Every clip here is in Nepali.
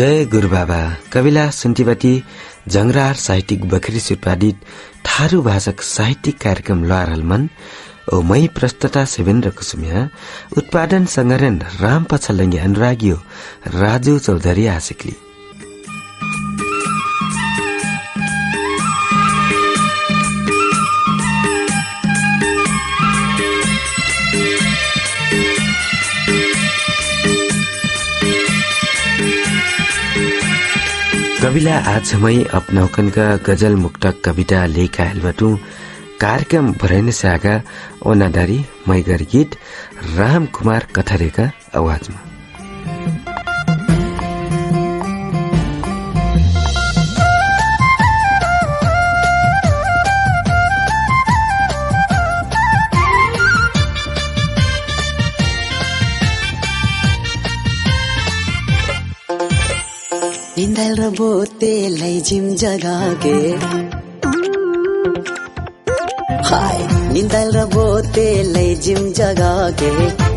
जय गुरुबाबा कविला सुन्तीबाटी जंगरार साहित्यिक बखरी उत्पादित थारू भाषक साहित्यिक कार्यक्रम लहरल मन ओ मै प्रस्तुता सेवेन्द्र कुसुमिया उत्पादन संगठन राम पछलंगी अनुरागियो राजु चौधरी आशिकली कविला आज मै अपनाउकनका गजल मुक्तक कविता लेखा हेलबटु कार्यक्रम भरैन सागा ओनादारी मैगर गीत राम कुमार कथरेका आवाजमा निंदल रबोते लैजिम जगाके हाय निंदल रबोते लैजिम जगाके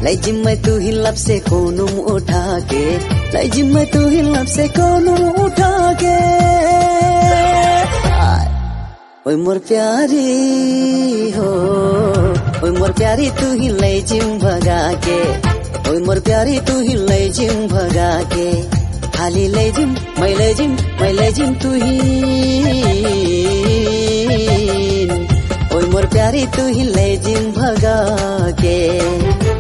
लैजिम में तू ही लब से कोनुम उठाके लैजिम में तू ही लब से कोनुम उठाके ओए मोर प्यारी हो ओए मोर प्यारी तू ही लैजिम भगाके ओए मोर प्यारी तू ही लैजिम भगाके खाली लैजिम मैं तू ही ओए मोर प्यारी तू ही लैजिम भगा के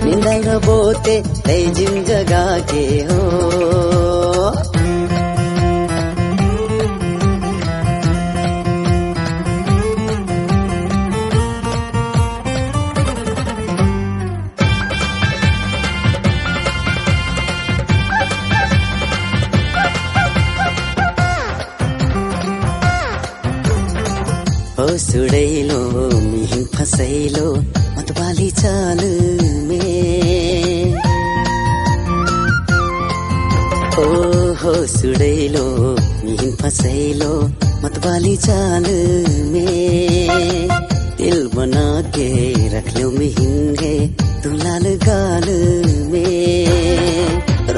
निंदल रबोते लैजिम जगा के हो सुडैलो मिहिन फसैलो मतवाली चाल में हो सुडैलो मिहिन फसैलो मतवाली चाल में दिल बना के रख लो मिहिन गे तू लाल गाल में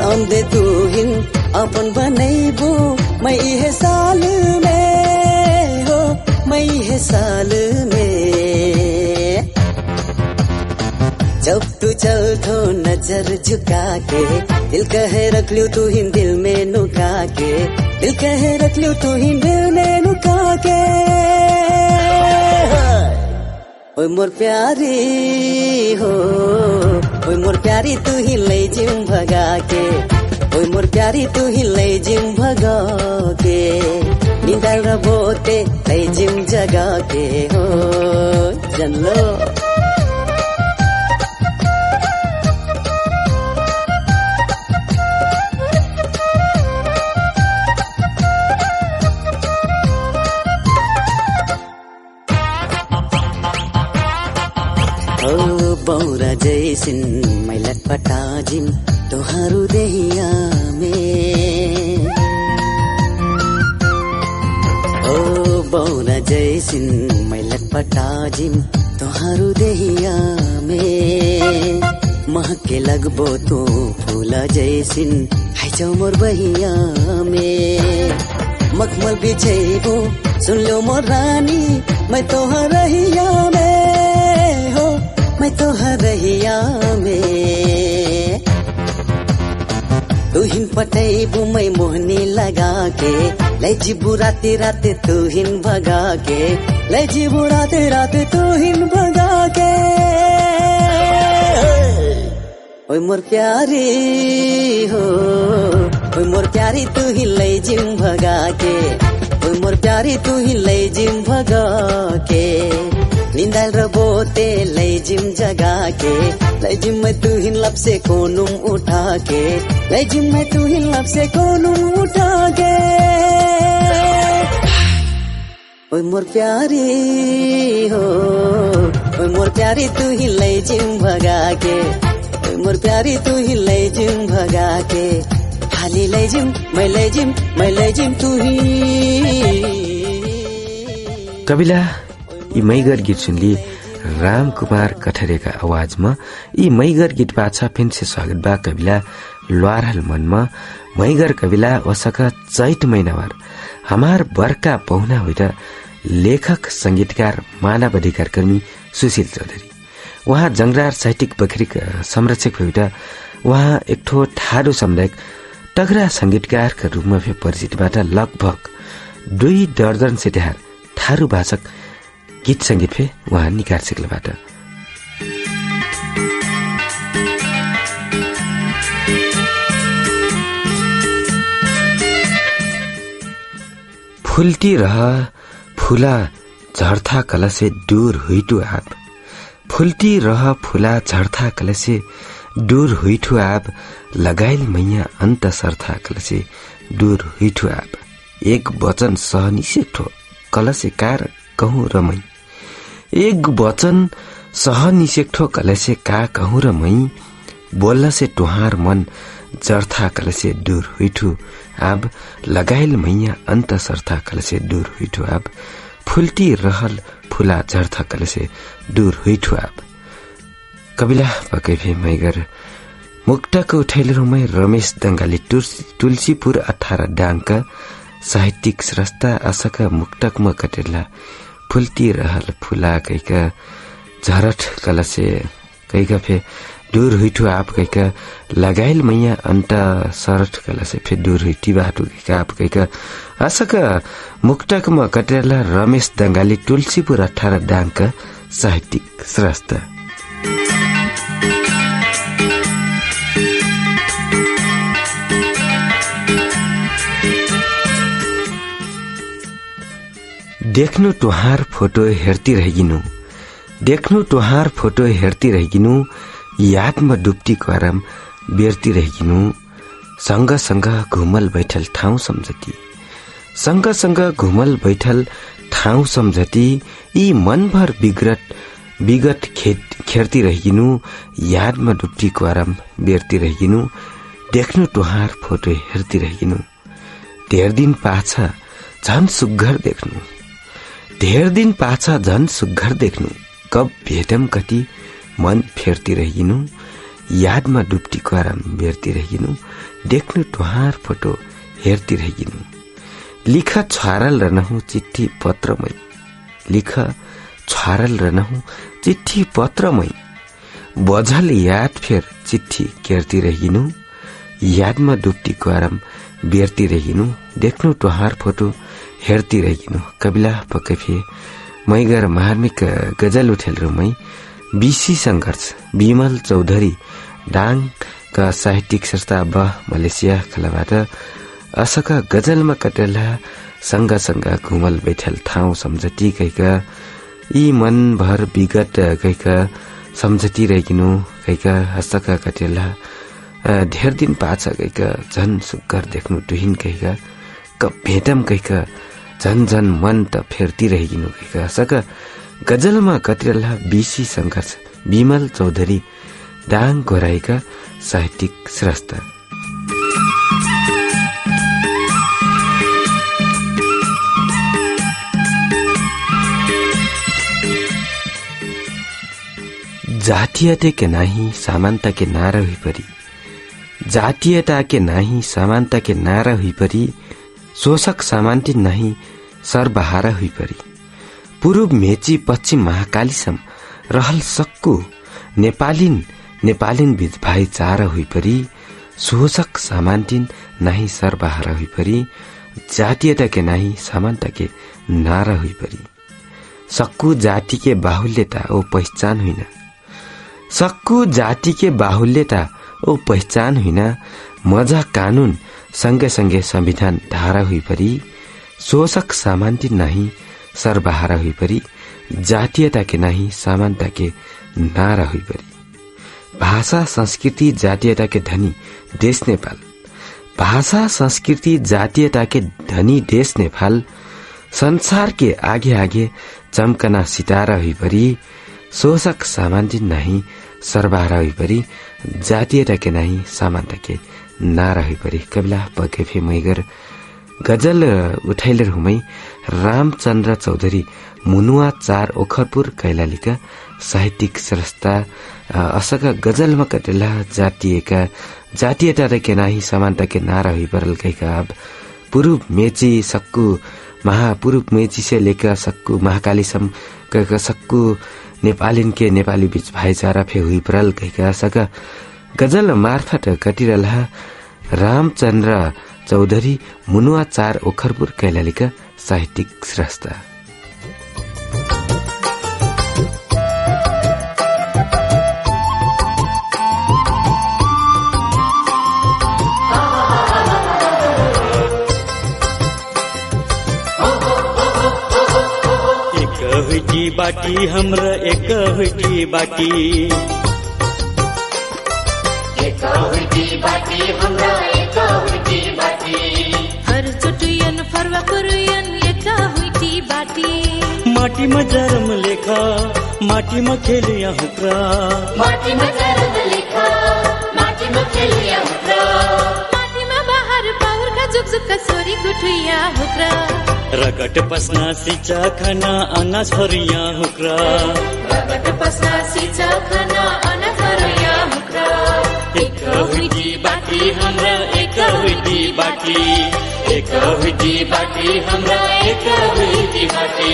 राम दे तू हिन अपन बनैबो मैं इहे साल में मैं है साल में जब तू चल तो नजर झुका के दिल कहे रख लियो तू ही दिल में नुका के दिल कहे रख लियो तू ही दिल में नुका के ओए मोर प्यारी हो ओए मोर प्यारी तू ही लैजिम भगा के ओए मोर प्यारी तू ही लैजिम भगा के निंदल रबोते लैजिम जगा के हो जन्लो ओ बौरा जैसिन मैलट पटाजिम तोहारू देहिया में बौरा जैसिन मैलट पटाजिम तोहारू देहिया में महके लगबो तो फूला जैसिन हाइजौ मोर बहिया में मखमल बिछैबो सुन लो मोर रानी मैं तोहर रहिया में हो मैं तोहर रहिया में तुहिन पटैबू मैं मोहनी लगा के लैजिबू राते राते तुहिन भगा के लैजिबू राते राते तुहिन भगा के ओए मोर प्यारी हो ओए मोर प्यारी तू ही लैजिम भगा के ओए मोर प्यारी तू ही लैजिम भगा के निंदल रबोते लैजिम जगा के लैजिम में तू ही लब से कोनुम उठा के लैजिम में तू ही लब से कोनुम उठा के ओए मोर प्यारी हो ओए मोर प्यारी तू ही लैजिम भगा के ओए मोर प्यारी तू ही लैजिम भगा के खाली लैजिम मैं लैजिम तू ही कविला यी मैगर गीत सुनली राम कुमार कठरेका आवाजमा यी मैगर गीत बाछा फेन्से स्वागत बा कविला ल्वारहल मनमा मैगर कविला वसक चैत महिनाभर हमार बर्का पहुना होइन लेखक संगीतकार मानव अधिकार कर्मी सुशील चौधरी। उहाँ जंगरार साहित्यिक बखरी संरक्षक होइन। उहाँ एक ठो ठाडो सामुदायिक तगरा संगीतकारका रूपमा फे परिचितबाट लगभग 2 दर्जन सेट्याहार थारू भाषक गीत संगीत फे उहाँ निकार सिक्लबाट। फुल्टी रह फूला झर्था कलसे दूर हुइटु आप। फुल्टी रह फूला झर्था कलसे दूर हुइठु आप। लगाइल मैया अंत सर्था कलसे दूर हुइठु आप। एक वचन सहनी से ठो कलसे कार कहूँ र मै। एक वचन सहनी से ठो कलसे का कहूँ र मै। बोल्न से टुहार मन जर्था कलसे दूर हुइठु आब। लगाइल मैया अंत सर्था कलसे दूर हुइठु आब। फुल्टी रहल फूला झर्था कलसे दूर हुइठु आब। कविला पकै भे मैगर मुक्तक उठैलरुमै रमेश दंगाली तुलसीपुर 18 डाङका साहित्यिक स्रष्टा असक मुक्तकमा कटेला फुल्टी रहल फूला कैका झरठ कलसे कैका फे दूर हुइठु आप कैका। लगाइल मैया अंत सरठ कलसे फे दूर हुइटी बाटु कैका आप कैका। असक मुक्तकमा कटेला रमेश दंगाली तुलसीपुर 18 डाङका साहित्यिक स्रष्टा। देख्नु टुहार फोटो हेर्ती रहिगिनु। देख्नु टुहार फोटो हेर्ती रहिगिनु। यादमा डुब्तीको आराम बेर्ती रहिगिनु। सँगसँग घुमल बैठल ठाउँ सम्झती। सँगसँग घुमल बैठल ठाउँ सम्झती। यी मनभर विगत खेर्ती रहिगिनु। यादमा डुब्तीको आराम बेर्ती रहिगिनु। देख्नु टुहार फोटो हेर्ती रहिगिनु। धेर दिन पाछा झन सुग्घर देख्नु। धेर दिन पाछा झन सुग्घर देख्नु। कब भेटम कति मन फेर्ती रहिनु। यादमा डुब्तीको आराम बेर्ती रहिनु। देख्नु टुहार फोटो हेर्ती रहिनु। लिख छारल रहनु चिट्ठी पत्रमै। लिख छारल रहनु चिट्ठी पत्रमै। बझल याद फेर चिट्ठी केर्ती रहिनु। यादमा डुब्तीको आराम बेर्ती रहिनु। देख्नु टुहार फोटो हेर्ती रहिनु। कविला पक्कै फे मैगर मार्मिक गजल उठेलरुमै बीसी संघर्ष विमल चौधरी डाङका साहित्यिक संस्था मलेसिया खलाबाट असक गजलमा कटेला सँगसँग घुमल बैठल ठाउँ सम्झती कैका। यी मनभर विगत कैका सम्झती रहिनु कैका। असक कटेला धेर दिन पाछा कैका झन सुग्घर देख्नु टुहिन कैका। कब भेटम कैका झन झन मन त फेर्ती रहिनु कैका। असक गजलमा कतिरला बीसी संघर्ष विमल चौधरी डाङ घोराएका साहित्यिक स्रष्टा। जातीयता के नाही समानता के नारा हुई परी। जातीयता के नाही समानता के नारा हुई परी। शोषक समानती नहीं सर्वहारा हुई परी। पूर्व मेची पश्चिम महाकालीसम रहल सक्कु नेपालिन बीच भाइचारा हुई परी। शोषक समानतीन नहीं सर्वहारा हुई परी। जातीयता के नहीं समानता के नारा हुई परी। सक्कु जाति के बाहुल्यता ओ पहचान हुइन। सक्कु जाति के बाहुल्यता ओ पहचान हुइन। मजा कानून संगे संगे संविधान धारा हुई परी। शोषक समानती नहीं सर्वहारा हुई परी। जातीयता के नहीं समानता के नारा हुई परी। भाषा संस्कृति जातीयता के धनी देश नेपाल। भाषा संस्कृति जातीयता के धनी देश नेपाल। संसार के आगे आगे चमकना सितारा हुई परी। शोषक समानती नहीं सर्वहारा हुई परी। जातीयता के नहीं समानता के नारा हुई परी। कविला पकेफे मैगर गजल उठाइलर हुमै रामचन्द्र चौधरी मुनुवा 4 ओखरपुर कैलालीका साहित्यिक स्रष्टा असका गजलमा कटेला जातीयता र के नाही समानता के नारा हुई परल कैका पुरुष मेची सक्कु महापुरुष मेची से लेकर सक्कु महाकाली सम कैका सक्कु नेपालिन के नेपाली बीच भाईचारा फे हुई परल कैका सका गजल मार्फत कटिरला रामचन्द्र चौधरी मुनुवा 4 ओखरपुर कैलालीका साहित्यिक स्रष्टा। बाटी हमरा एक हुई बाटी हमरा एक हुई बाटी हर चुटियन फरवा कुरियन एक हुई बाटी माटी में जरम लेखा माटी में खेलिया हुक्रा माटी में जरम लेखा माटी में खेलिया हुक्रा माटी में बाहर पावर का जुग जुग का सोरी गुठिया हुक्रा रगट पसना सिचा खाना अनाज हरिया हुक्रा रगट पसना सिचा खाना अनाज हरिया हुक्रा एक हुई बाटी हमरा एक हुई बाटी एक हुई बाटी हमरा एक हुई बाटी।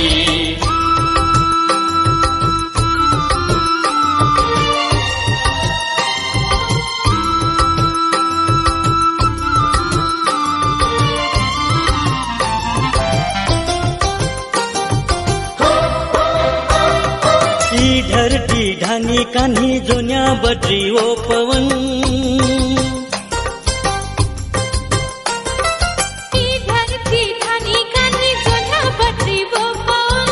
धरती ढानी कान्ही जोन्या बद्री ओ पवन धरती ढानी कान्ही जोन्या बद्री ओ पवन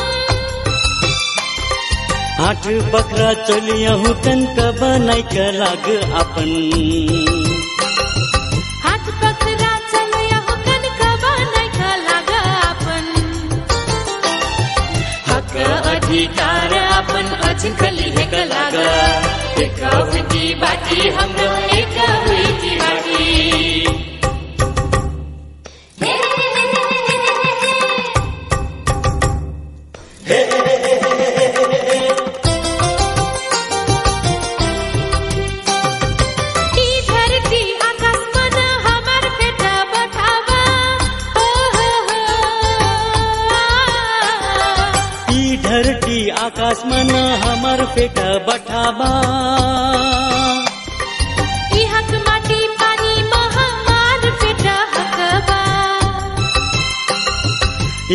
आठ बकरा चलिया हूँ तन का बनाई का लाग अपन आठ बकरा चलिया हूँ तन का बनाई का लाग अपन हक अधिकार अपन अचिंकली है कलागा एक हुई बाटी हमरा एक हुई बाटी। आकाश मन हमार पेटा बठाबा ई हक माटी पानी हमार पेटा हकबा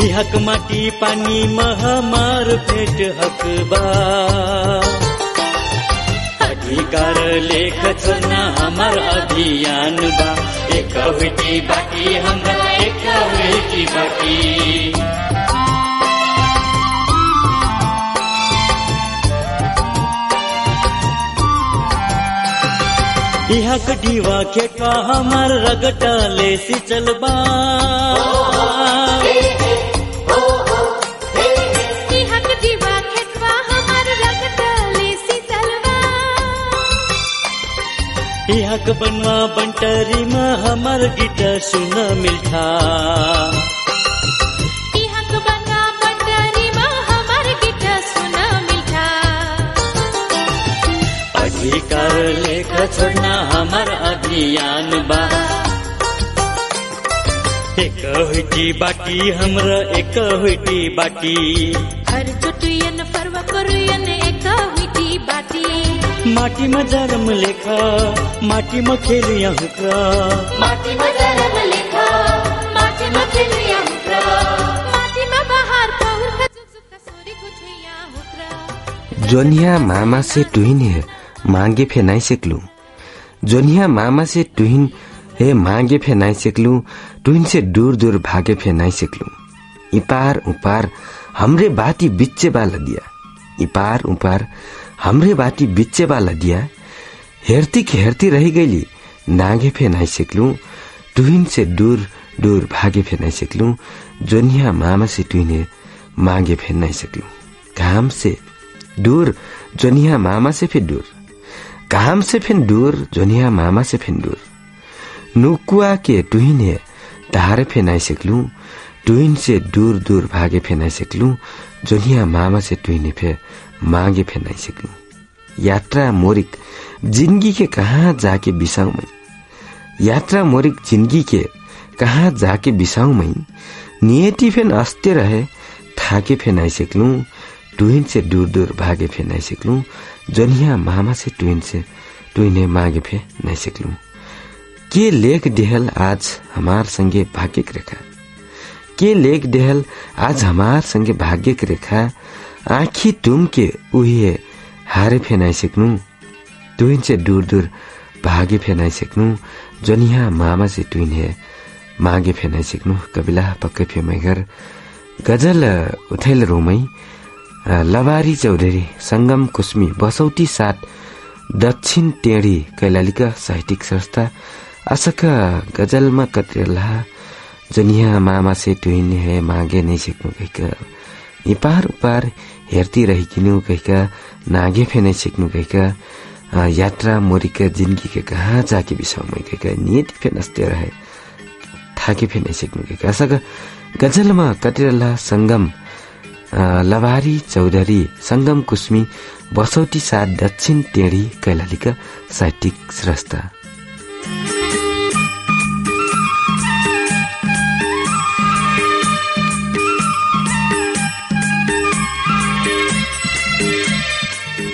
ई हक माटी पानी हमार पेट हकबा अधिकार लेख छोड़ना हमार अभियान बा एक हुई बाटी हमरा एक हुई बाटी। यहाँ कटीवा खेतवा हमार रगटा ले सी चलबा यहाँ कटीवा खेतवा हमार रगटा ले सी चलबा यहाँ क बनवा बंटरी में हमार गीत सुन मिलता यहाँ क बनवा बंटरी में हमार गीत सुन मिलता अधिकार लेख छोड़ना हमार अभियान बा एक हुई बाटी हमरा एक हुई बाटी हर चुटियन फरवा कुरियन एक हुई बाटी माटी में जरम लेखा माटी में खेलिया हुक्रा माटी में जरम लेखा माटी में खेलिया हुक्रा माटी में बाहर पाउर का जुग जुग का सोरी गुठिया हुक्रा जोनिया मामा से टुहिने मांगे फे नहीं सकलू जोनिया मामा से टुहिन हे मांगे फे नहीं सकलू टुहिन से दूर दूर भागे फे नहीं सकलू इपार उपार हमरे बाती बिच्चे बाला दिया इपार उपार हमरे बाती बिच्चे बाला दिया हेरती रही गईली नागे फे नहीं सकलू टुहिन से दूर दूर भागे फे नहीं सकलू जोनिया मामा से टुहिने मांगे फे नहीं सकलू काम से दूर जोनिया मामा से फिर दूर काम से फिर दूर जोनिया मामा से फिर दूर नुकुआ के टुहिने धारे फे नहीं सकलू टुहिन से दूर दूर भागे फे नहीं सकलू जोनिया मामा से टुहिने फे मागे फेनाई सक्लू। यात्रा मोरिक जिंदगी के कहाँ जाके बिसाऊ मैं, यात्रा मोरिक जिंदगी के कहाँ जाके बिसाऊ मैं, नियति फेन अस्ते रहे थाके फेनाई सक्लू। टुइन से दूर दूर भागे फे नहीं सकलू, जनिया मामा से टुइने मागे फे नहीं सकलू। के लेख देहल आज हमार संगे भाग्य की रेखा, के लेख देहल आज हमार संगे भाग्य की रेखा। आखी तुम के उही हारे फे नहीं सकलू, टुइन से दूर दूर भागे फे नहीं सकलू। जनिया मामा से टुइने मागे फे नहीं सकलू। कबिला पक्के फे मैगर गजल उठेल रोमै लबारी चौधरी संगम कुस्मी बसौटी साथ दक्षिण टेढ़ी कैलालीका साहित्यिक संस्था असक गजलमा कत्रेला जनिया मामा से टुइने है मागे नहीं सक्नु कहिका इपार उपार हेर्ती रहिकिनु कहिका नागे फे नहीं सक्नु कहिका यात्रा मोरिका जिंदगी के कहाँ जाके बिसाऊ मैं कहिका नियति फे नस्ते रहे थाके फे नहीं सक्नु कहिका असक गजलमा कत्रेला संगम लबारी चौधरी संगम कुस्मी बसौटी साथ दक्षिण टेढ़ी कैलालीका साहित्यिक स्रष्टा।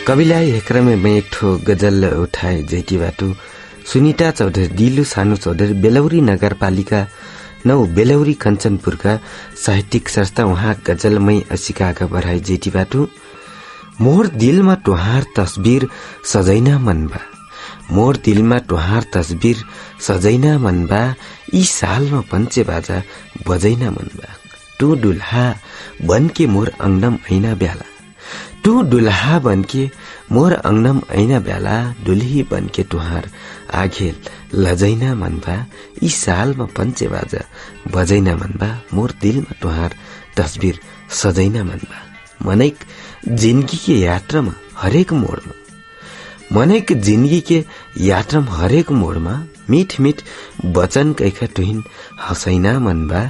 कविलाई हेक्रा में मैं एक ठो गजल उठाए जैती बाटू सुनीता चौधरी दिलु सानु चौधरी बेलौरी नगरपालिका 9 बेलौरी कञ्चनपुरका साहित्यिक संस्था उहाँ गजलमय असिकाका बढाई जेठी बाटू। मोर दिलमा टुहार तस्बिर सजैना मनबा, मोर दिलमा टुहार तस्बिर सजैना मनबा, यी सालमा पञ्चे बाजा बजैना मनबा। टू दुल्हा बनके मोर अंगनम ऐना ब्याला, टू दुल्हा बनके मोर अंगनम ऐना ब्याला, दुल्ही बनके टुहार आघे लजैना मनबा, यी सालमा पञ्चे बाजा बजैना मनबा, मोर दिलमा टुहार तस्बिर सजैना मनबा। मनैक जिंदगी के यात्रामा हरेक मोडमा, मनैक जिंदगी के यात्रामा हरेक मोडमा मीठ मीठ वचन कैखा टुहिन हसैना मनबा,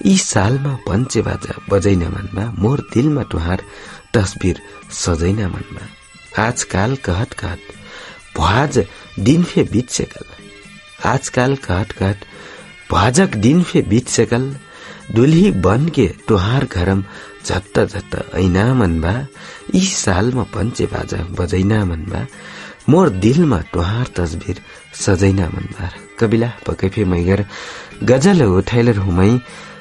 यी सालमा पञ्चे बाजा बजैना मनबा, मोर दिलमा टुहार तस्बिर सजैना मनबा। आजकाल कहत कहत भाज दिन फे बीत सकल, आजकाल कहत कहत भाजक दिन फे बीत सकल, दुल्ही बन के टुहार घरम झत्त झत्त ऐना मनबा, यी सालमा पञ्चे बाजा बजैना मनबा, मोर दिलमा टुहार तस्बिर सजैना मनबा। कबिला पकैफे मैगर गजल उठाइलर हुमै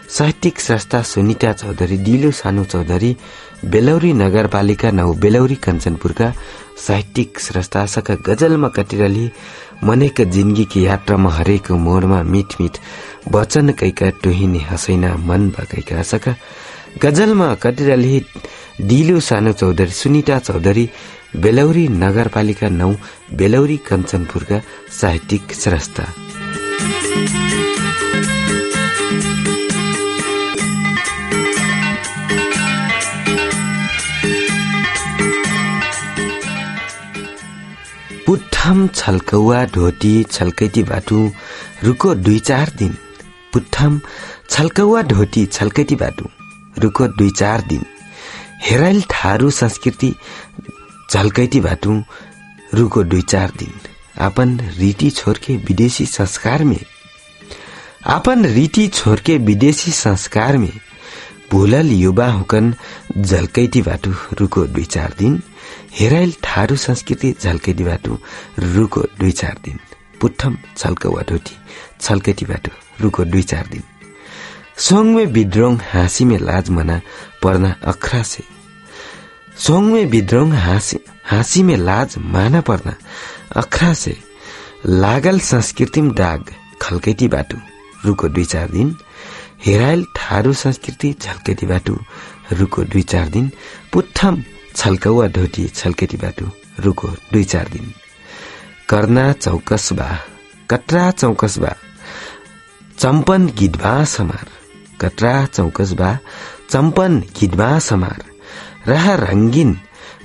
साहित्यिक संस्था सुनीता चौधरी दिलु सानु चौधरी बेलौरी नगरपालिका 9 बेलौरी कञ्चनपुरका साहित्यिक संस्था सका गजलमा कटिरली मनेक जिंदगी की यात्रामा हरेक मोडमा मीठ मीठ वचन कैका टुहिने हसैना मन बकैका सका गजलमा कटिरली दिलु सानु चौधरी सुनीता चौधरी बेलौरी नगरपालिका 9 बेलौरी कञ्चनपुरका साहित्यिक संस्था। पुट्ठम छल्कौवा ढोटी छल्कैती बाटु रुको 2-4 दिन, पुट्ठम छल्कौवा ढोटी छल्कैती बाटु रुको 2-4 दिन, हेराइल थारू संस्कृति झल्कैती बाटु रुको 2-4 दिन। आपन रीति छोड़के विदेशी संस्कार में, आपन रीति छोड़के विदेशी संस्कार में भूलल युवा हुकन झल्कैती बाटु रुको 2-4 दिन, हेराइल थारू संस्कृति झल्कैती बाटु रुको 2-4 दिन। पुट्ठम छल्कौवा ढोटी छल्कैती बाटु रुको 2-4 दिन। सोंग में विद्रोह हाँसी में लाज मना पर्ना अखरा से, सोंग में विद्रोह हाँसी में लाज माना पर्ना अखरा से, लागल संस्कृति में दाग खल्कैती बाटु रुको 2-4 दिन, हेराइल थारू संस्कृति झल्कैती बाटु रुको 2-4 दिन। पुट्ठम छल्कौवा ढोटी छल्कैती बाटु रुको 2-4 दिन। कर्ना चौकसबा कटरा चौकसबा चम्पन गिडबा समार, कटरा चौकसबा चम्पन गिडबा समार, रहा रंगीन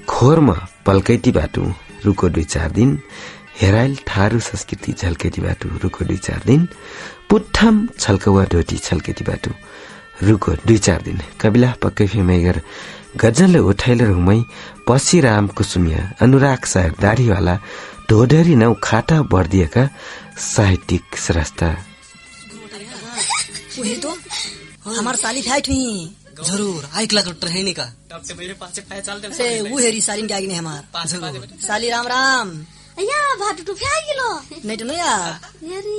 खोरमा पल्कैती बाटु रुको 2-4 दिन, हेराइल थारू संस्कृति झल्कैती बाटु रुको 2-4 दिन। पुट्ठम छल्कौवा ढोटी छल्कैती बाटु रुको 2-4 दिन। कबिला पक्कै फेमेगर गजल उठाइल रुमै पसिराम कुसुमिया अनुराग साहेब दाढ़ीवाला ढोढरी नौ खाटा बढिएका साहित्यिक श्रेष्ठ वही तो हमार साली फाइट हुई जरूर 1 लाख ट्रेन का से वो हेरी साली के आगे नहीं हमार साली राम राम या भाटु टु फ्यागिलो नहीं तो या यारी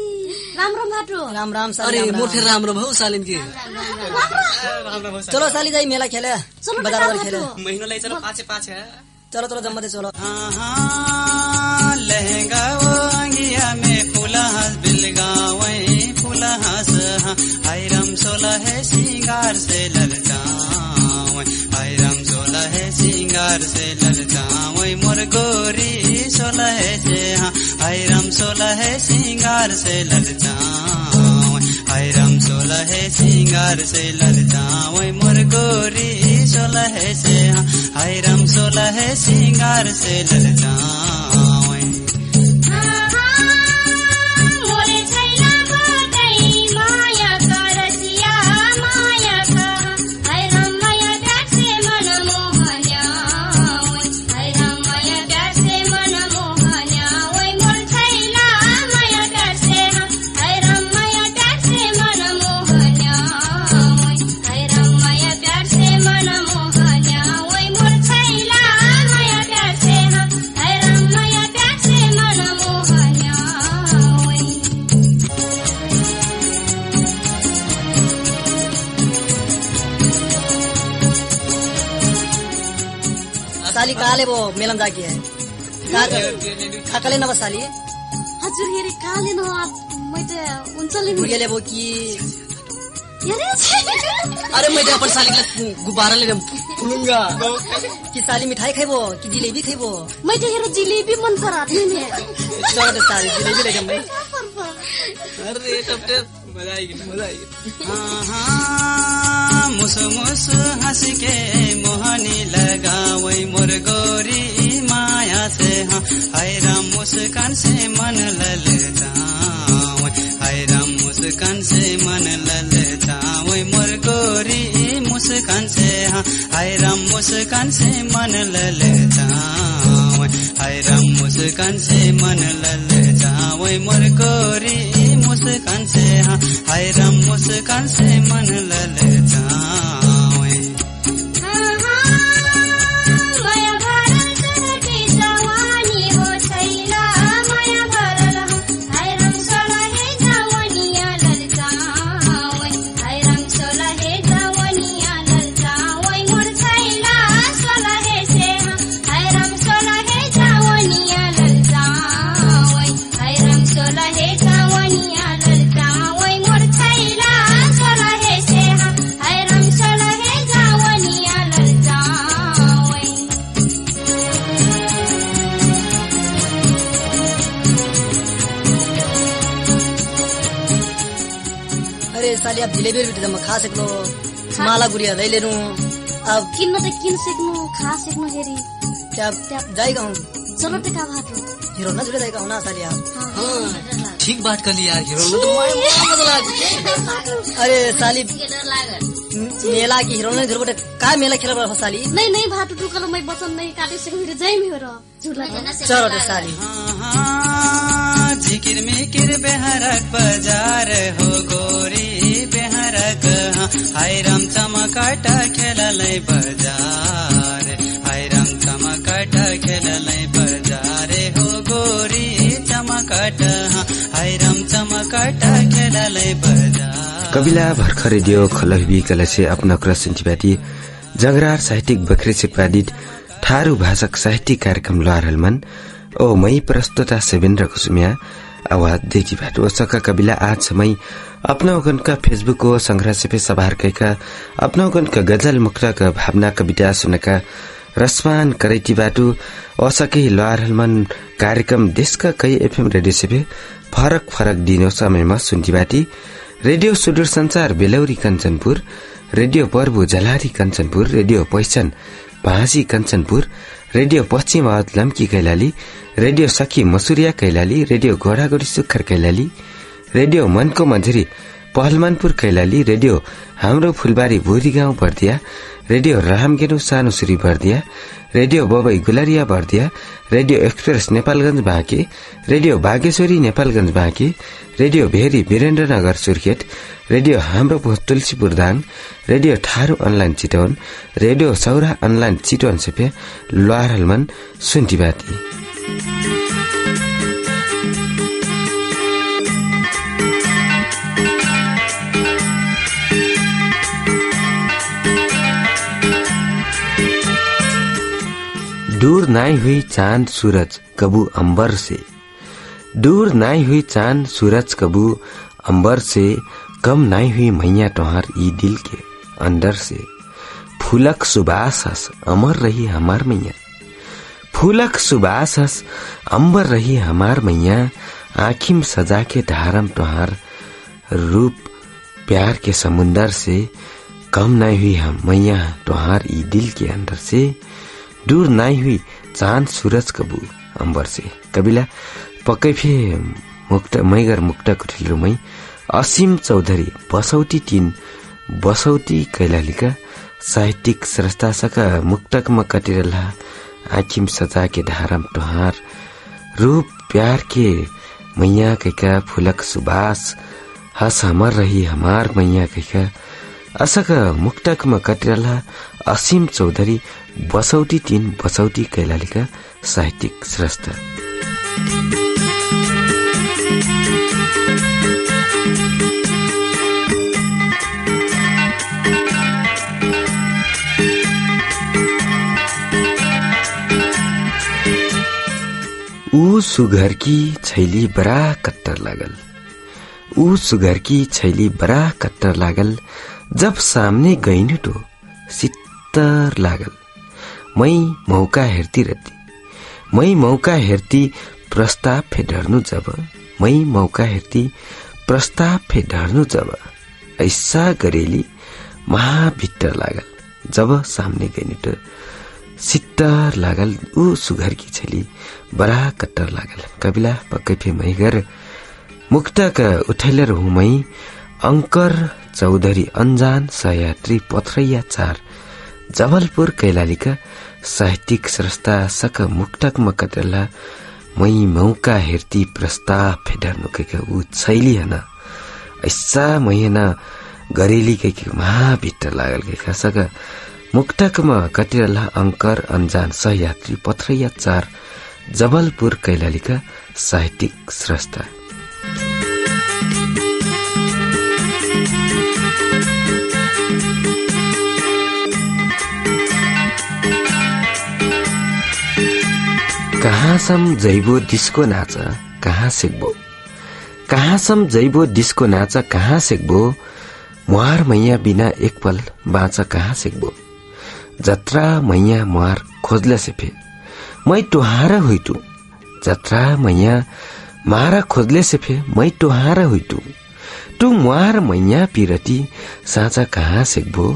राम राम भाटु राम राम साली अरे मोठे राम राम हो सालिन के चलो साली जाई मेला खेले बाजार खेले महीना लै चलो पाछे पाछे चलो चलो जम्मा दे चलो लहंगा अंगिया में फूला हंस बिलगावे फूला हंस हैरम सोला है सिंगार से ललचावे हैरम सोला है सिंगार से ललचावे मोर गोरी सोला है से हैरम सोला है सिंगार से ललचावे हैरम सोला है सिंगार से ललचावे मोर गोरी सोला है से हैरम सोला है सिंगार से ललचावे साली काले वो मेलम जाके है काकले न साली हजुर हेरे काले न मैले उन्चले गुडियाले वो की यारे अरे मैं अपन साली के गुब्बारा ले फुलूंगा कि साली मिठाई खाइबो कि जिलेबी खाइबो मैं तो हेरो जिलेबी मन परात नि चलो तो साली जिलेबी ले गए अरे टप मजा आएगी मुस मुस हंस के मोहनी लगावे मोर गोरी माया से हैराम मुस्कान से मन ललचावे हैराम मुस्कान से मन ललचावे मोर गोरी मुस्कान से हैराम मुस्कान से मन ललचावे हैराम मुस्कान से मन ललचावे मोर गोरी मुस्कान से हैराम मुस्कान से मन ललचावे साली अब जिलेबी भी खा सकलो माला गुड़िया दे लेनु अब किन्न त किन सक्नु खा सक्नु हेरी क्या जाएगा हूँ चलो टिका भाटो हीरो ना जुड़े जाएगा ना साली आप ठीक बात कर लिया हीरो तो अरे साली मेला की हीरो ने घर का मेला खेला बड़ा साली नहीं भाटो टुकलो मैं बचन नहीं काटे से मेरे जाई में हो झूला चलो तो साली झिकिर मिकिर बेहरक बाजार हो गोरी बेहरक हैराम चमकाट खेललै बजार हैराम चमकाट खेललै बजार हो गोरी चमकाट हैराम चमकाट खेललै बजार कविला भर्खर रेडियो खलहबी कलसे अपना क्रसिन्टीबाटी जगरार साहित्यिक बखरी से प्रादित थारू भाषक साहित्यिक कार्यक्रम लहरलमन ओ मई प्रस्तुता सेवेन्द्र कुसुमिया आवाज देखी भाटो सका कविला आज समय अपना उगन का फेसबुक को संग्रह से सभार का अपना उगन का गजल मुक्ता का भावना कविता सुनका रसमान करैती बाटू असके लहरलमन कार्यक्रम देश का कई एफएम रेडियो से फरक फरक दिनों समय में सुनती बाटी radio Sudur Sanchar Belauri Kanchanpur radio Parbu Jhalari Kanchanpur radio Paisan Bhansi Kanchanpur radio Pashchim Awadh Lamki Kailali radio Sakhi Masuriya Kailali radio घोडागोडी Sukkhar Kailali radio Manko Majhari Pahalmanpur Kailali, radio Hamro Phulbari Bhori Gaun Bardiya, radio Ramgenu Sanusuri Bardiya, radio Babai Gulariya Bardiya, radio express Nepalgunj Banke, radio Bageshwari Nepalgunj Banke, radio Bheri Birendranagar Surkhet, radio Hamro Tulsipur Dang, radio Tharu online Chitwan, radio Saura online Chitwan सेपे, लुआरहलमन सुन्टीबाती। दूर नाई हुई चांद सूरज कबू अंबर से, दूर नाई हुई चांद सूरज कबू अंबर से, कम नाई हुई मैया तोहार ई दिल के अंदर से। फूलक सुबास हस अमर रही हमार मैया, फूलक सुबास हस अंबर रही हमार मैया, आँखिम सजा के धारम तोहार रूप प्यार के समुंदर से, कम नाई हुई हम मैया तोहार ई दिल के अंदर से। दूर नाई हुई चांद सूरज कबू अंबर से। कविला पक्कै फे मुक्त मैगर मुक्त कुठिलुमै असीम चौधरी बसौटी 3 बसौटी कैलालीका साहित्यिक स्रष्टासका मुक्तकमा कटिरला आँखिम सजा के धारम तोहार रूप प्यार के मैया कैका फूलक सुबास हस हमर रही हमार मैया कैका असका मुक्तकमा कटिरला असीम चौधरी बसौटी 3 बसौटी कैलालीका साहित्यिक स्रष्टा। ऊ सुघर की छैली बड़ा कट्टर लागल, ऊ सुघर की छैली बड़ा कट्टर लागल, जब सामने गईनु तो सित्तर लागल। मै मौका हेर्ती रहती, मै मौका हेर्ती प्रस्ताव फे डर्नु जब, मै मौका हेर्ती प्रस्ताव फे डर्नु जब, ऐसा गरेली महाभिट्टर लागल, जब सामने गईनु तो सित्तर लागल। ऊ सुघर की छैली बड़ा कट्टर लागल। कविला पक्कै फे मैगर मुक्तक उठैलर हुँ मै अंकर चौधरी अंजान सहयात्री पथरैया 4 जबलपुर कैलालीका साहित्यिक स्रष्टा सक मुक्तक मकटला मै मौका हेर्ती प्रस्ताव फेडर्नु के ऊ छैली हन ऐसा महिना गरेली के महाभिट्टर लागल के सक मुक्तकमा कटिरला अंकर अंजान सहयात्री पथरैया 4 जबलपुर कैलालीका साहित्यिक स्रष्टा। कहाँ सम जैबो डिस्को नाच कहाँ सेक्बो, कहाँ सम जैबो डिस्को नाच कहाँ सेक्बो, मुहार मैया बिना एक पल बाँच कहाँ सेक्बो, जत्रा मैया मुहार खोजले सेफे मै टोहारा हुइटु, जत्रा मैया मारा खोजले सेफे मै टोहारा हुइटु, तू मुहार मैया पिरती साँचा कहाँ सेक्बो,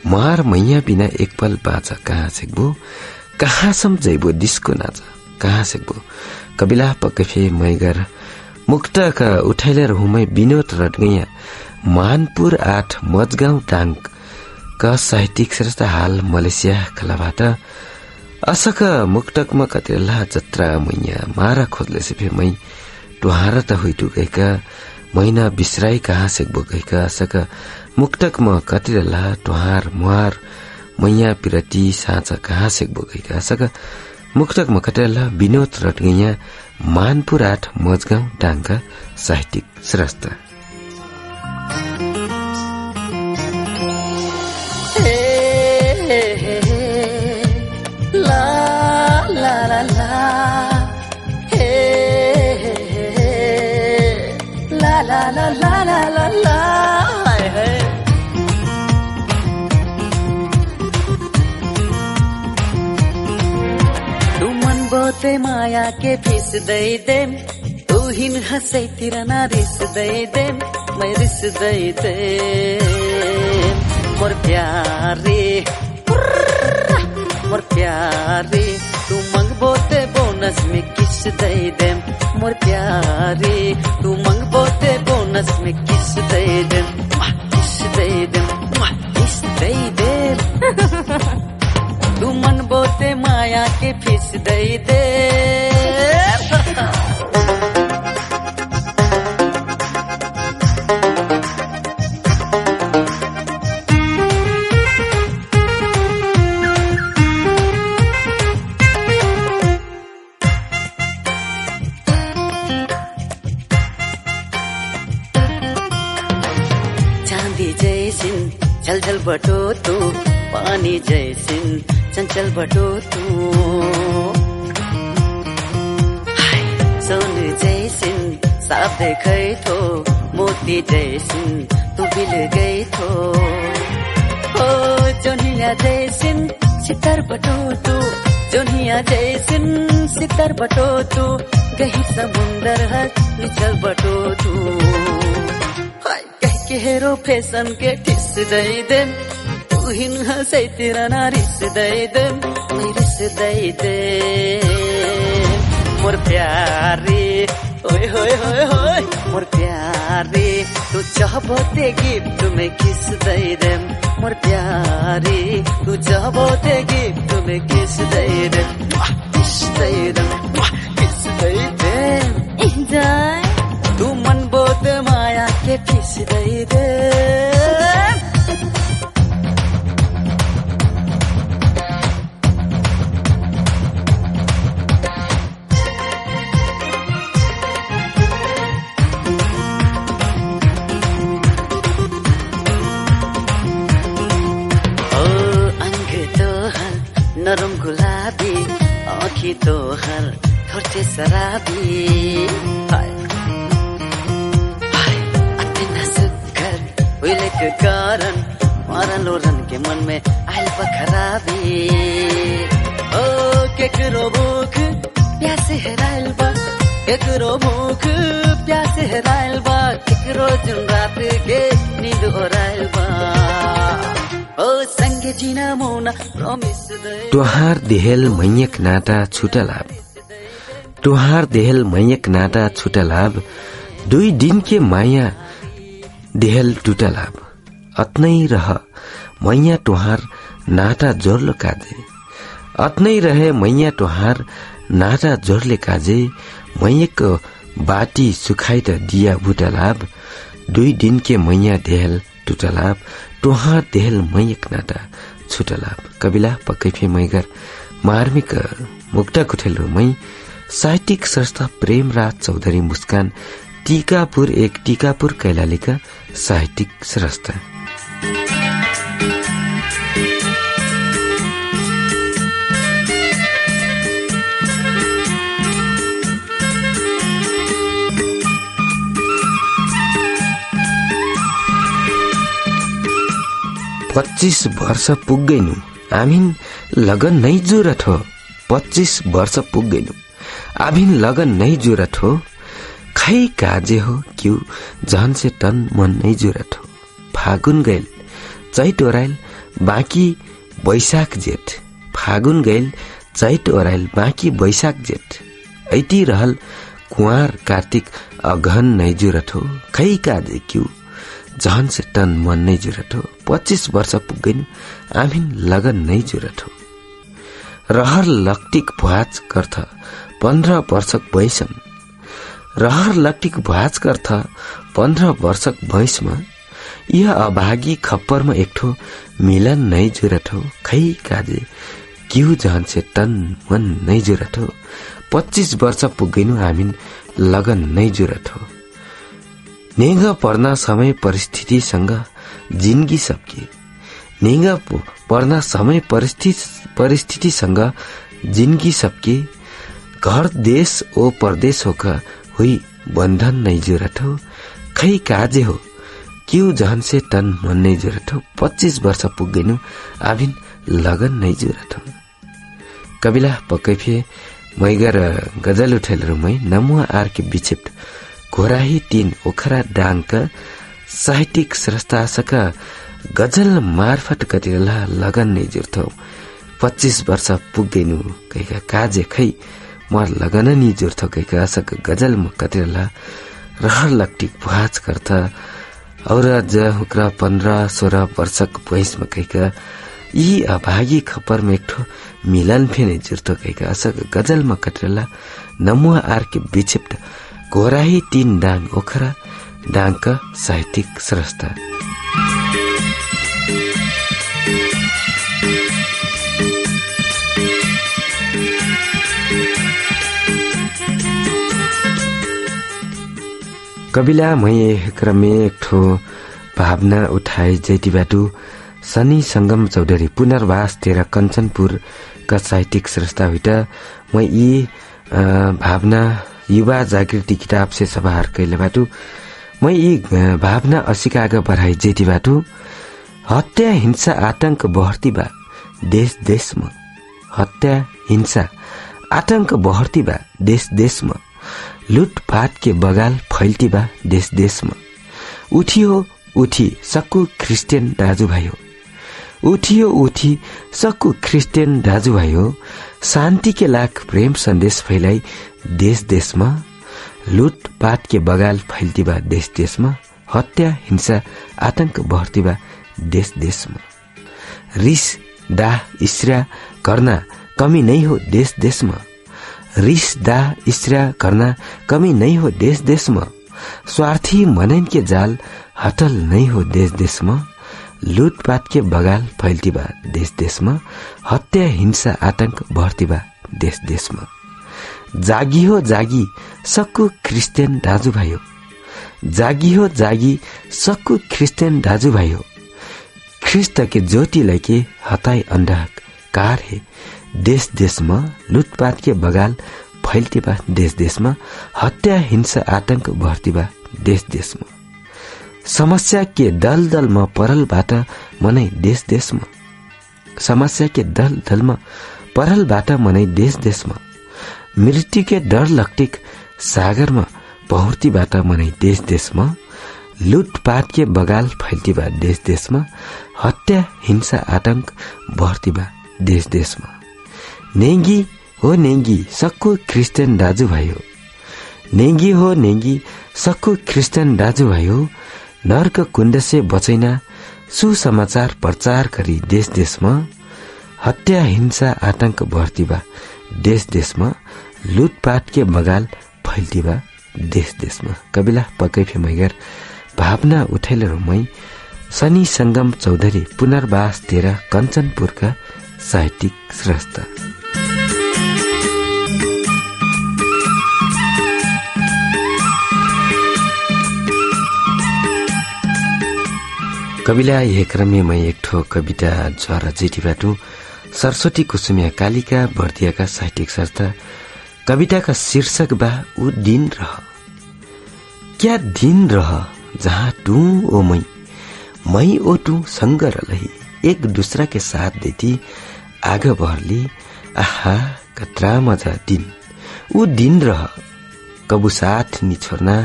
मुहार मैया बिना एक पल बाँच कहाँ सेक्बो, कहाँ सम जैबो डिस्को नाच कहाँ सेक्बो। कविला पक्कै फे मैगर मुक्तक उठैलेर हुमै विनोद रटगैया मानपुर 8 मजगाउँ टाङ का साहित्यिक स्रष्टा हाल मलेसिया खलाबाट असक मुक्तकमा कतिरला जत्रा मैया मारा खोजले सेफे मै टुहारा त हुइटु गएका मैना बिसराई कहाँ सेक्बो गएका असक मुक्तकमा कतिरला टुहार मुहार मैया पिरती साँचा कहाँ सेक्बो गएका असक मुक्तकमा कतिरला विनोद रटगैया मानपुर 8 मजगाउँ टाङका साहित्यिक स्रष्टा। बोते माया के फीस दे दे तू हिन हंसे तेरा ना रिस दे दे मैं रिस दे दे मोर प्यारे तू मंग बोते बोनस में किस दे दे मोर प्यारे तू मंग बोते बोनस नस में kiss they they, kiss they they, kiss they they. तू मन बोते माया के फिस दे दे। चल बटो तू पानी जैसिन चंचल बटो तू। सोन जैसिन साफ देखै थो मोती जैसिन तू बिल गई थो। ओ जोनिया जैसिन सितार बटो तू, जोनिया जैसिन सितार बटो तू। गही समुंदर हर निचल बटो तू। के हेरो फैशन के ठिस दे दे। तू हिन हंसै तेरा ना रिस दे दे, रिस दे दे। मोर प्यारे ओए होए होए होए मोर प्यारे। तू चाहबो ते गिफ्ट में किस दे दे। मोर प्यारे तू चाहबो ते गिफ्ट में kiss they they, kiss they they, kiss they they. Enjoy तू मन बोत माया के फिस दे दे। ओ अंग तो हर नरम गुलाबी, आँखी तो हर थोड़े शराबी। के कारण मारा लोरन के मन में आयल खराबी। ओ केकरो भूख प्यासे हेरायल बा, केकरो भूख प्यासे हेरायल बा। केकरो दिन रात के नींद ओरायल बा। ओ संगे जीना मोना प्रॉमिस दे। तुहार देहल मैयक नाटा छुटलाब, तुहार देहल मैयक नाटा छुटलाब। 2 दिन के माया देहल टुटलाब। अतनै रह मैया तुहार नाटा जोरलो काजे, अतनै रहे मैया तुहार नाटा जोरले काजे। मैयक बाटी सुखाई त दिया बुटलाब। 2 दिन के मैया देहल टुटलाब। तुहार देहल मैयक नाटा छुटलाब। कविला पक्कै फे मैगर मार्मिक मुक्ता कुठेल मै साहित्यिक संस्था प्रेमराज चौधरी मुस्कान टीकापुर 1 टीकापुर कैलालीका साहित्यिक संस्था। पच्चीस वर्ष पुग्गैनु आमिन लगन नै जुरत हो। 25 वर्ष पुग्गैनु आमिन लगन नै जुरत हो। खै काजे हो क्यू जहन से तन मन नै जुरत हो। फागुन गैल चैत ओराइल बाँकी बैशाख जेठ। फागुन गैल चैत ओराइल बाँकी बैशाख जेठ। ऐति रहल कुवार कार्तिक अगहन नै जुरत हो। खै काजे क्यू जहन से तन मन नै जुरत हो। 25 वर्ष पुग्गैनु आमिन लगन नै जुरत हो। रहर लक्टिक भुवाज गर्थ 15 वर्षक भैंसम। रहर लक्टिक भुवाज गर्थ 15 वर्षक भैंसमा यह अभागी खप्परमा एकठो मिलन नै जुरत हो। खै काजे क्यू जहन से तन मन नै जुरत हो। 25 वर्ष पुग्गैनु आमिन लगन नै जुरत हो। नेगा पर्ना समय परिस्थितिसँग जिन्दगी सबके। नेगा पर्ना समय परिस्थितिसँग जिन्दगी सबके। घर देश ओ परदेश होका हुई बंधन नै जुरत हो। खै काजे हो क्यू जहन से तन मन नै जुरत हो। 25 वर्ष पुग्गैनु आमिन लगन नै जुरत हो। कविला पक्कै फे मैगर गजल उठेल रुमै नमुआ आरके विक्षिप्त घोराही 3 ओखरा डाङका साहित्यिक संस्थासका गजल मार्फत कतिरला लगन नै जुर्थौ। 25 वर्ष पुग्गैनु कैका काजे खै मर लगन नि जुर्थौ कैका असक गजल म कतिरला रहर लट्टी पुहाज गर्थ और ज हुक्रा 15-16 वर्षक बयसमा कहिका यी अभागी खपर में एक ठो मिलन फेने जुर्तो कहिका असक गजलमा कटरेला नमुआ आर्के विक्षिप्त घोराही 3 डाङ ओखरा डाङका साहित्यिक स्रष्टा कविला मैं क्रमे एक ठो भावना उठाए जैती बाटू सनी संगम चौधरी पुनर्वास 13 कञ्चनपुर का साहित्यिक स्रष्टा हुइटा मैं यी भावना युवा जागृति किताब से सभार कैले बाटू मैं यी भावना असिकाग बढ़ाई जैती बाटू हत्या हिंसा आतंक बढ्ती बा देश देशमा हत्या हिंसा आतंक बढ्ती बा देश देशमा लुटपाट के बगाल फैल्ती बा देश देशमा उठियो उठी सक्कु क्रिस्चियन दाजुभाइ हो उठियो उठी सक्कु क्रिस्चियन दाजुभाइ हो शान्ति के लाख प्रेम सन्देश फैलाई देश देशमा लुटपाट के बगाल फैल्ती बा देश देशमा हत्या हिंसा आतंक बढ्ती बा देश देशमा रिस दाह ईर्ष्या करना कमी नहीं हो देश देशमा रिस दाह ईर्ष्या करना कमी नहीं हो देश देशमा स्वार्थी मनन के जाल हटल नहीं हो देश देशमा लुटपाट के बगाल फैल्ती बा देश देशमा हत्या हिंसा आतंक बढ्ती बा देश देशमा जागी हो जागी सक्कु क्रिस्चियन दाजुभाइ हो जागी हो जागी सक्कु क्रिस्चियन दाजुभाइ हो ख्रिस्ट के ज्योति लैके हताई अंधकार है देश देशमा लुटपाट के बगाल फैल्ती बा देश देशमा हत्या हिंसा आतंक बढ्ती बा देश देशमा समस्या के दल दलमा परलबाट मनै देश देशमा समस्या के दल दलमा परलबाट मनै देश देशमा मृत्यु के डर लक्टिक सागरमा पहुर्तीबाट मनै देश देशमा लुटपाट के बगाल फैल्ती बा देश देशमा हत्या हिंसा आतंक बढ्ती बा देश देशमा नेंगी हो नेंगी सक्कु क्रिस्चियन दाजुभाइ हो नेंगी हो नेंगी सक्कु क्रिस्चियन दाजुभाइ हो नर्क कुण्ड से बचैना सुसमाचार प्रचार गरी देश देशमा हत्या हिंसा आतंक बढ्ती बा देश देशमा लुटपाट के बगाल फैल्ती बा देश देशमा कविला पक्कै फे मैगर भावना उठैले मै सनी संगम चौधरी पुनर्वास 13 कञ्चनपुरका साहित्यिक स्रष्टा कविला यह क्रमे मैं एक ठो कविता ज्वारा जेठीबाटू सरस्वती कुसुमिया कालिका बर्दियाका साहित्यिक संस्था कविता का शीर्षक बा ऊ दिन रह क्या दिन रह जहाँ तू ओ मैं ओ तू संग रही एक दूसरा के साथ देती आगे बढ़ली आहा कतरा मजा दिन ऊ दिन रह कबू साथ नि छोड्ना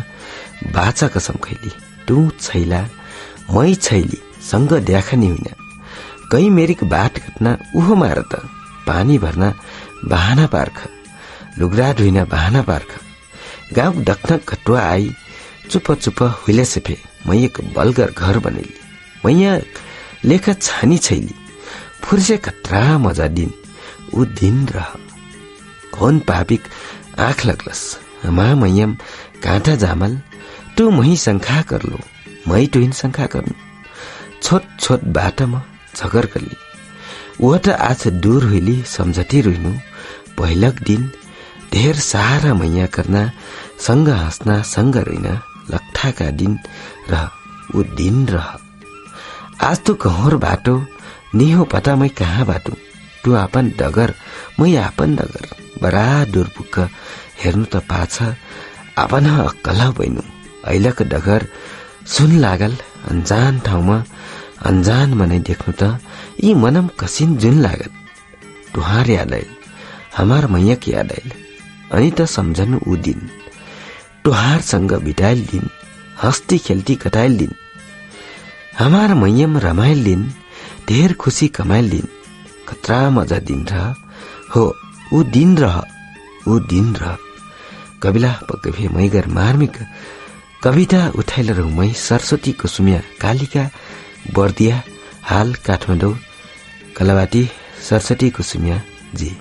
बाचा कसम खैली तू छैला मै छैली संग देखा नि होइन कहीं मेरिक बाट घटना उहो मार त पानी भर्ना बहाना पार्ख लुग्रा धुइना बहाना पार्ख गाउँ दख्न घटुवा आई चुप चुप हुइले सेफे मै एक बलगर घर बनेली मैया लेखा छानी छैली फुर्से कतरा मजा दिन ऊ दिन रह कौन पापिक आँख लगलस मा मैयम काँटा जामल तू मही शंखा कर लो मै टुइन शंखा गर्नु छोट छोट बाटोमा झगर गली ऊ त आज दूर हुइली सम्झटी रुइनु पहिलक दिन ढेर सारा मैया करना संग हाँस्ना संग रहिना लट्ठाका दिन रह ऊ दिन रह आज तो कहोर बाटो नि हो पता मै कहाँ बाटो तू आपन डगर मै आपन डगर बरा दूर पुग्क हेर्नु त पाछ आपन अक्कल बैनु अहिलेको डगर सुन लागल अन्जान ठाउँमा अन्जान मनै देख्नु त यी मनम कसिन जुन लागल तुहार याद आइल हमार मैयक याद आइल अनि त सम्झनु ऊ दिन तुहारसँग बिताइल दिन हस्ती खेल्ती कटाइल दिन हमार मैयम रमाइल दिन ढेर खुसी कमाइल दिन कतरा मजा दिन रह हो ऊ दिन रह ऊ दिन रह कविला पक्कै फे मैगर मार्मिक कविता उठाइल रौमै सरस्वती कुसुमिया कालिका बर्दिया हाल काठमाडौँ कलावाटी सरस्वती कुसुमिया जी।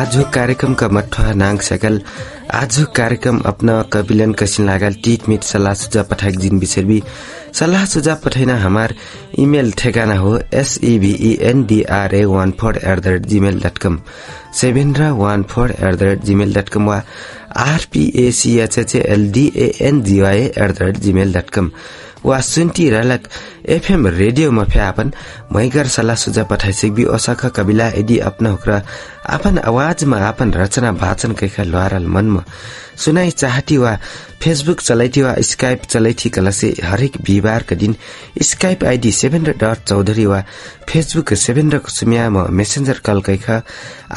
आज कार्यक्रम का मठवा नांग सकल आज कार्यक्रम अपना कबिलन कसिन लागल टीट मीट सलाह सुझाव पठाई जिन विषय भी सलाह सुझाव पठाइना हमार ईमेल ठेगाना हो sevendra14@gmail.com sevendra14@gmail.com वा rpachhldangy@gmail.com वा सुन्टी रलक एफएम रेडियो में फ्यापन मैगर सलाह सुझाव पठाई सिकबी ओसाखा कबिला यदि अपना हुक्रा आपन आवाज में आपन रचना वाचन कैखा लुहारल मन में सुनाई चाहती वा फेसबुक चलाइती वा स्काइप चलाइती कलसे हरेक बिहिबार का दिन स्काइप आईडी sevendra.chaudhary वा फेसबुक सेवेन्द्र कुसुमिया में मैसेंजर कॉल कैखा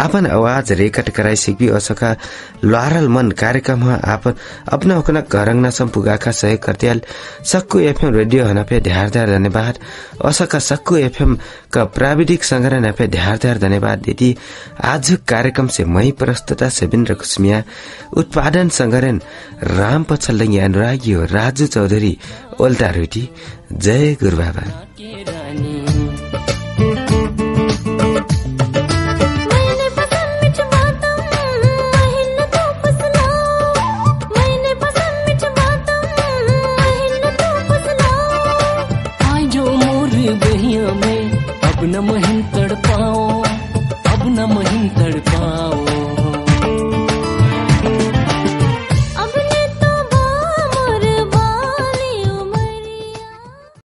आपन आवाज रेकर्ड कराई सिकबी ओसाखा लुहारल मन कार्यक्रम आपन अपना हुकना घरंगना संपुगाखा सहयोग करतेल सक्कु एफएम रेडियो हनपे ढ्यारदार धन्यवाद ओसाखा सक्कु एफएम का प्राविधिक संग्रहण पे ढ्यारदार धन्यवाद देती आज कार्यक्रम से मई प्रस्तुता सेवेन्द्र कुसुमिया उत्पादन संग्रहण राम पछल्लंगी अनुरागी हो राजू चौधरी ओल्टा रोटी जय गुरु बाबा। न महिन तड़पाओ